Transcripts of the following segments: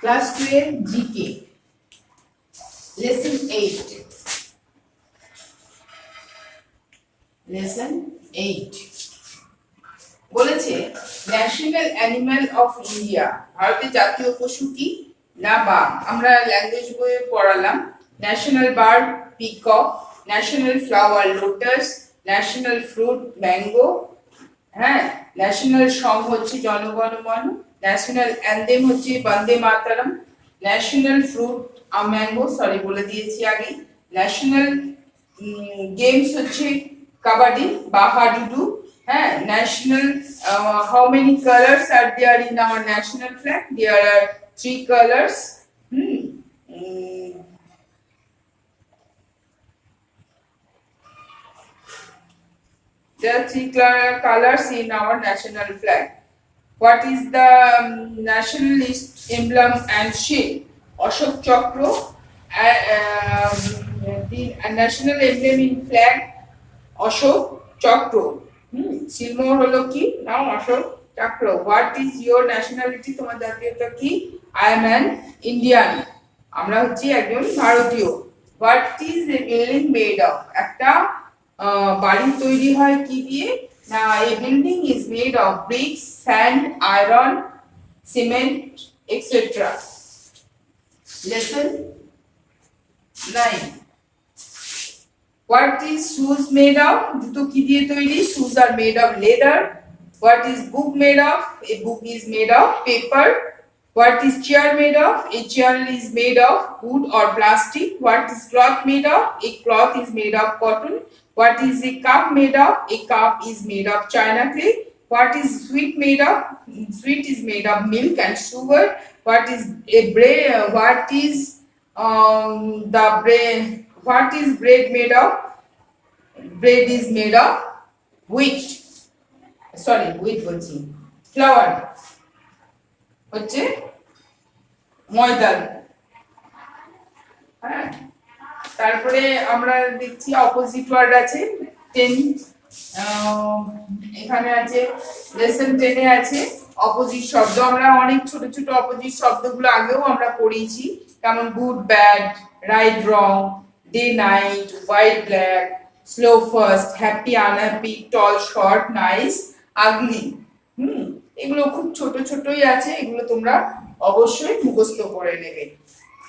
Class 12 GK Lesson 8 Lesson 8 বলেছে national animal of India, ভারতের জাতীয় পশু কি? না বাঘ। আমরা ল্যাঙ্গুয়েজ বইয়ে পড়ালাম national bird peacock, national flower lotus, national fruit mango, হ্যাঁ, ন্যাশনাল সং হচ্ছে জনগণ মন, ন্যাশনাল অ্যান্থেম হচ্ছে Vande Mataram, national fruit mango, sorry বলে দিয়েছি আগে। ন্যাশনাল গেমস হচ্ছে কাবাডি বা হাডুডু, হ্যাঁ। National how many colours are there in our national flag? There are 3 colours. There are 3 colors in our national flag. What is the nationalist emblem and shield? Ashok Chakra. The national emblem in flag Ashok Chakra. Silmor holo ki? Now Ashok Chakra. What is your nationality? তোমার জাতীয়তা কি? I am an Indian. আমরা হচ্ছি একজন ভারতীয়। What is a building made of? একটা বাড়ি তৈরি হয় কি দিয়ে? না, a building is made of bricks, sand, iron, cement, etc. Lesson 9. What is shoes made of? জুতো কি দিয়ে তৈরি? Shoes are made of leather. What is book made of? A book is made of paper. What is chair made of? A chair is made of wood or plastic. What is cloth made of? A cloth is made of cotton. What is a cup made of? A cup is made of china clay. What is sweet made of? Sweet is made of milk and sugar. What is a bread? What is the bread? What is bread made of? Bread is made of wheat. Sorry, wheat বলছি, flour হচ্ছে ময়দা। হ্যাঁ, তারপরে আমরা দেখছি opposite word আছে 10, এখানে আছে লেসন 10 এ আছে অপোজিট শব্দ। আমরা অনেক ছোট ছোট অপোজিট শব্দগুলো আগেও আমরা পড়িয়েছি, যেমন good bad, right wrong, day night, white black, slow fast, happy unhappy, tall short, nice ugly. এগুলো খুব ছোট ছোটই আছে, এগুলো তোমরা অবশ্যই মুখস্থ করে নেবে।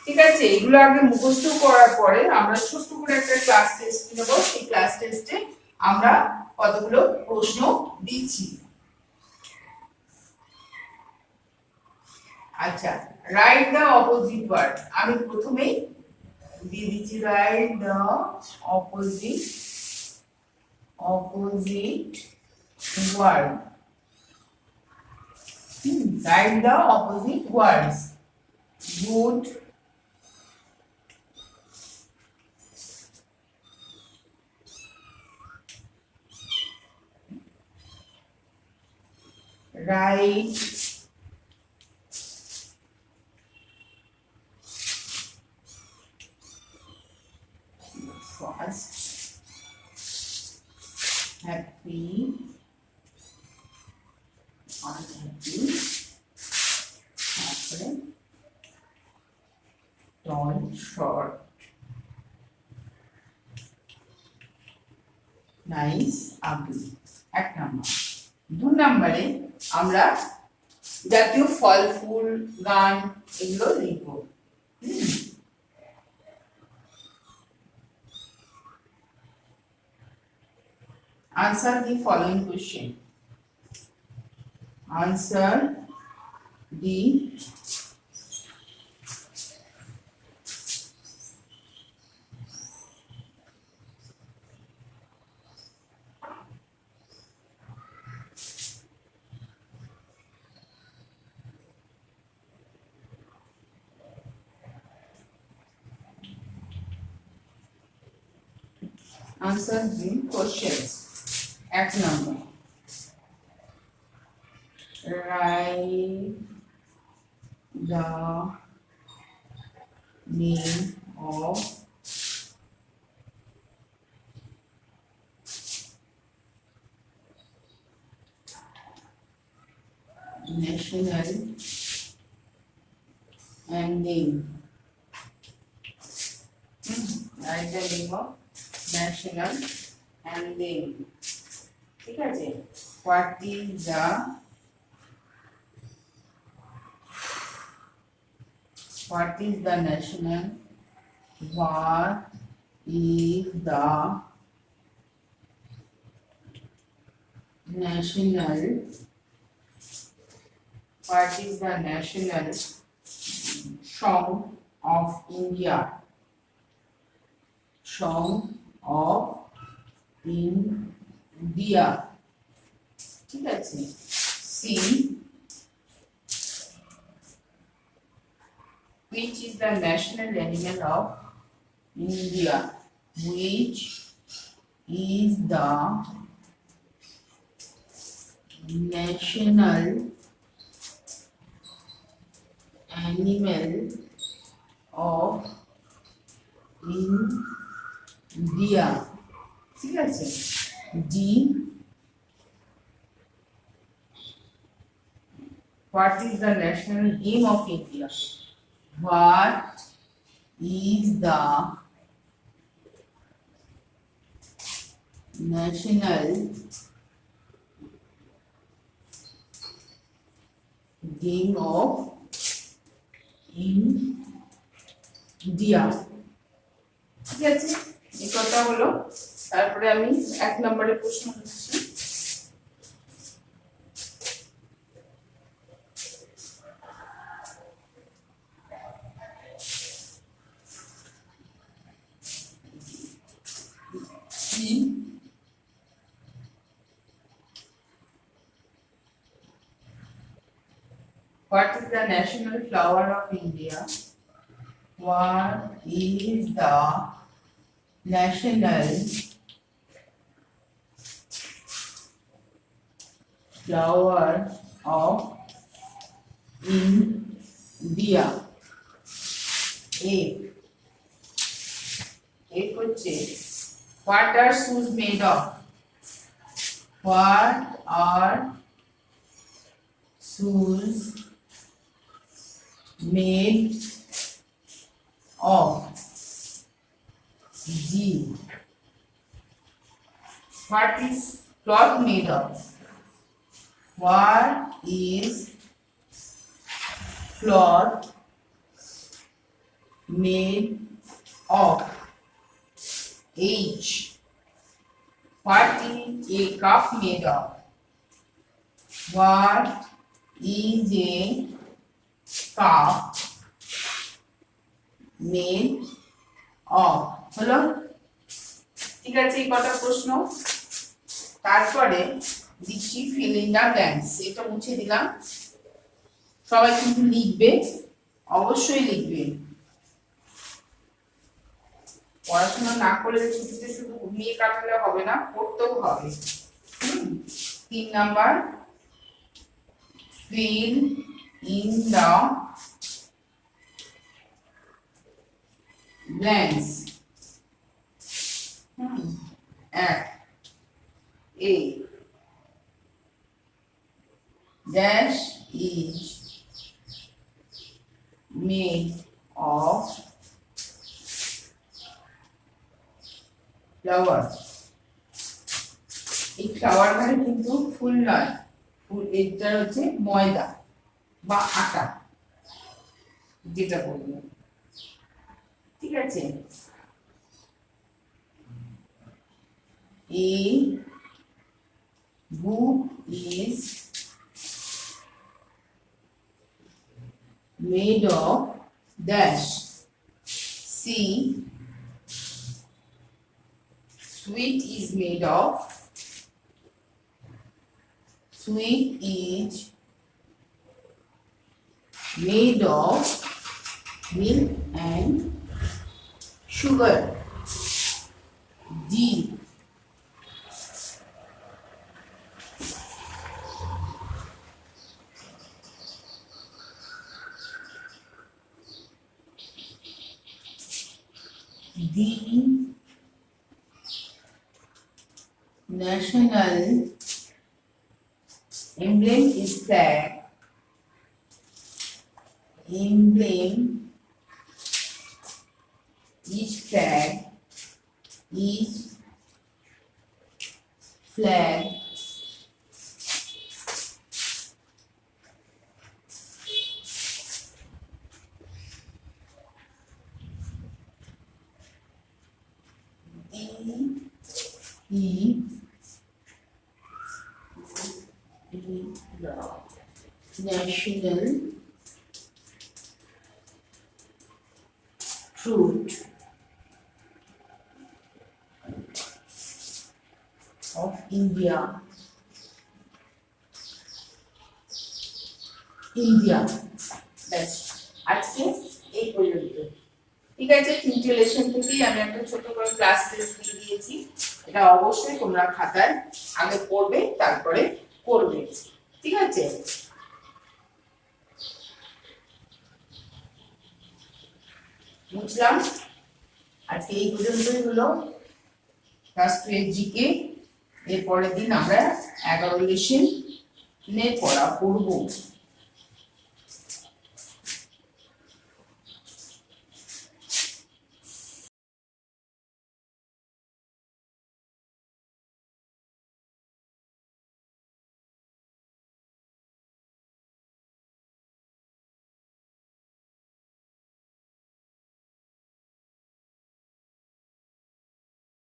ঠিক আছে, এগুলো আগে মুখস্থ করার পরে আমরা ছোট্ট করে একটা ক্লাস টেস্ট নেব। সেই ক্লাস টেস্টে আমরা কতগুলো প্রশ্ন দিচ্ছি। আচ্ছা, রাইট দ্য অপোজিট ওয়ার্ড। আমি প্রথমেই দিয়ে দিচ্ছি write the opposite word. Write the opposite words. Good, right, fast, happy, unhappy, tall, short, nice, ugly। এক নাম্বার। 2 নম্বরে আমরা জাতীয় ফল ফুল গান এগুলো লিখব। Answer the following question. Answer the questions. এক নম্বর, write the name of national anthem. Write the name of national anthem. ঠিক আছে, what is the national, what is the national, what is the national song of India? Song of India. ঠিক আছে, see which is the national animal of India? Which is the national animal of India? ঠিক আছে, D. What is the national game of India? What is the national game of India? ঠিক আছে, এই কথা হলো। তারপরে আমি 1 নম্বরের প্রশ্ন করছি। What is the national flower of India? What is the national flower of India? A. হচ্ছে, what are shoes made of? What are shoes made of? G. What is cloth made of? What is cloth made of? H. What is a cup made of? What is a cup made of? হলো, ঠিক আছে, এই কটা প্রশ্ন। তারপরে দিচ্ছি fill in the blanks। এটা মুছে দিলাম। সবাই কিন্তু লিখবে, অবশ্যই লিখবে। পড়াশোনা না করলে ছুটিতে শুধু ঘুমিয়ে কাটালে হবে না, পড়তেও হবে। 3 number, fill in the blanks. At A dash is made of flower. এই ফ্লাওয়ার মানে কিন্তু ফুল নয়, ফুল এটা হচ্ছে ময়দা বা আটা, যেটা বলবো। ঠিক আছে, A book is made of dash. C sweet is made of, sweet is made of milk and sugar. D the national emblem is flag. emblem each flag national truth of India. ব্যাস আজকে এই পর্যন্ত। ঠিক আছে, তিনটে lesson থেকেই আমি একটা ছোট করে ক্লাস টেস্ট দিয়ে দিয়েছি। এটা অবশ্যই তোমরা খাতায় আগে পড়বে, তারপরে করবে। ঠিক আছে, বুঝলাম। আজকে এই পর্যন্তই হলো ক্লাস 2 জিকে। এর পরের দিন আমরা 11 লেসনের পড়া করবো।